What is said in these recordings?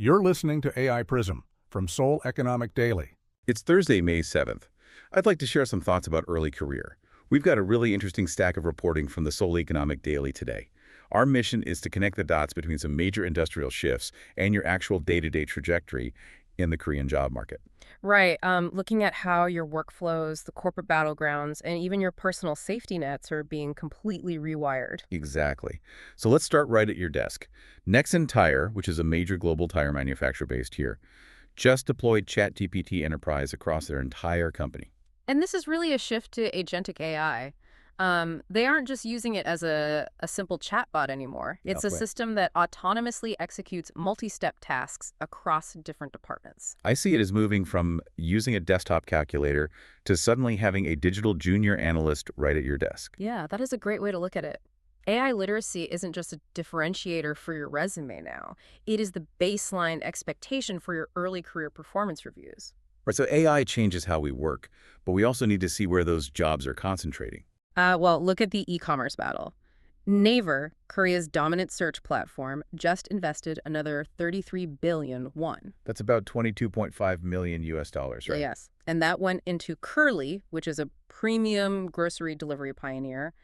You're listening to AI Prism from Seoul Economic Daily. It's Thursday, May 7th. I'd like to share some thoughts about early career. We've got a really interesting stack of reporting from the Seoul Economic Daily today. Our mission is to connect the dots between some major industrial shifts and your actual day-to-day trajectory in the Korean job market. Right. Looking at how your workflows, the corporate battlegrounds, and even your personal safety nets are being completely rewired. Exactly. So let's start right at your desk. Nexen Tire, which is a major global tire manufacturer based here, just deployed ChatGPT Enterprise across their entire company. And this is really a shift to agentic AI. They aren't just using it as a simple chatbot anymore. It's a system that autonomously executes multi-step tasks across different departments. I see it as moving from using a desktop calculator to suddenly having a digital junior analyst right at your desk. Yeah, that is a great way to look at it. AI literacy isn't just a differentiator for your resume now. It is the baseline expectation for your early career performance reviews. Right, so AI changes how we work, but we also need to see where those jobs are concentrating. Well, look at the e-commerce battle. Naver, Korea's dominant search platform, just invested another 33 billion won. That's about 22.5 million US dollars, right? Yes. And that went into Kurly, which is a premium grocery delivery pioneer.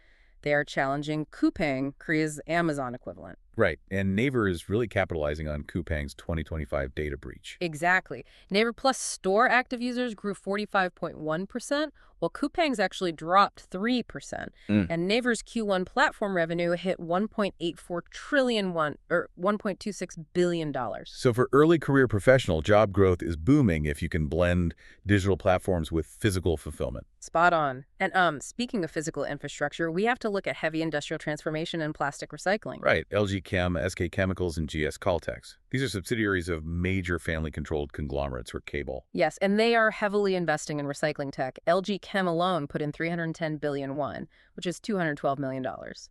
They are challenging Coupang, Korea's Amazon equivalent. Right, and Naver is really capitalizing on Coupang's 2025 data breach. Exactly. Naver Plus store active users grew 45.1%, while Coupang's actually dropped 3%. And Naver's Q1 platform revenue hit 1.84 trillion won, or $1.26 billion. So for early career professional, job growth is booming if you can blend digital platforms with physical fulfillment. Spot on. And speaking of physical infrastructure, we have to look at heavy industrial transformation and plastic recycling. Right, LG Chem, SK Chemicals, and GS Caltex. These are subsidiaries of major family-controlled conglomerates or cable. Yes, and they are heavily investing in recycling tech. LG Chem alone put in 310 billion won, which is $212 million.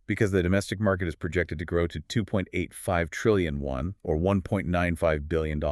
Because the domestic market is projected to grow to 2.85 trillion won, or $1.95 billion.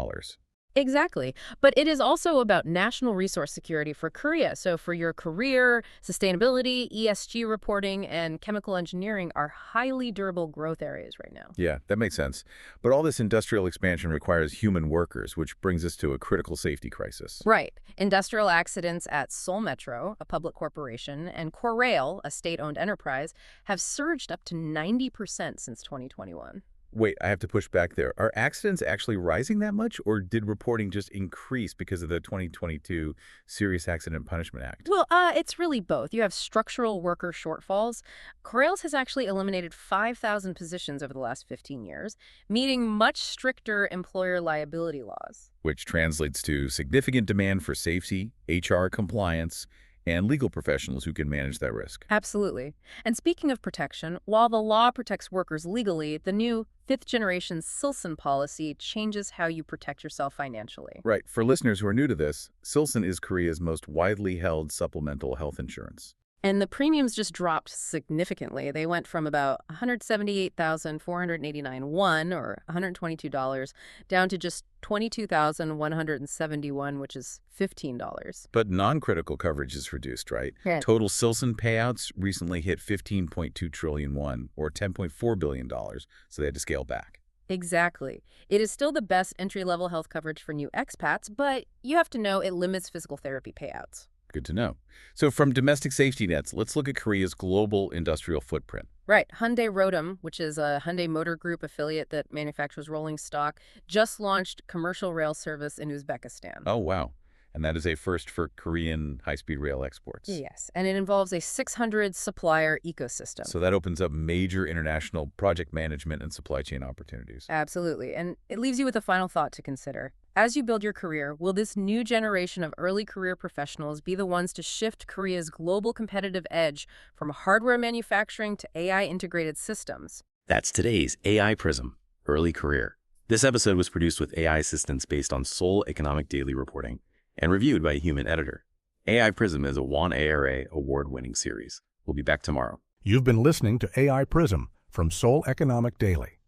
Exactly. But it is also about national resource security for Korea. So for your career, sustainability, ESG reporting, and chemical engineering are highly durable growth areas right now. Yeah, that makes sense. But all this industrial expansion requires human workers, which brings us to a critical safety crisis. Right. Industrial accidents at Seoul Metro, a public corporation, and Korail, a state-owned enterprise, have surged up to 90% since 2021. Wait, I have to push back there. Are accidents actually rising that much, or did reporting just increase because of the 2022 Serious Accident Punishment Act? Well, it's really both. You have structural worker shortfalls. Korail's has actually eliminated 5,000 positions over the last 15 years, meeting much stricter employer liability laws. Which translates to significant demand for safety, HR compliance, and legal professionals who can manage that risk. Absolutely. And speaking of protection, while the law protects workers legally, the new fifth-generation Silson policy changes how you protect yourself financially. Right. For listeners who are new to this, Silson is Korea's most widely held supplemental health insurance. And the premiums just dropped significantly. They went from about 178,489 won, or $122, down to just 22,171, which is $15. But non-critical coverage is reduced, right? Yeah. Total Silson payouts recently hit 15.2 trillion won, or $10.4 billion, so they had to scale back. Exactly. It is still the best entry-level health coverage for new expats, but you have to know it limits physical therapy payouts. Good to know. So from domestic safety nets, let's look at Korea's global industrial footprint. Right. Hyundai Rotem, which is a Hyundai Motor Group affiliate that manufactures rolling stock, just launched commercial rail service in Uzbekistan. Oh, wow. And that is a first for Korean high-speed rail exports. Yes, and it involves a 600 supplier ecosystem. So that opens up major international project management and supply chain opportunities. Absolutely. And it leaves you with a final thought to consider. As you build your career, will this new generation of early career professionals be the ones to shift Korea's global competitive edge from hardware manufacturing to AI-integrated systems? That's today's AI Prism, Early Career. This episode was produced with AI assistance based on Seoul Economic Daily reporting and reviewed by a human editor. AI Prism is a WAN-ARA award-winning series. We'll be back tomorrow. You've been listening to AI Prism from Seoul Economic Daily.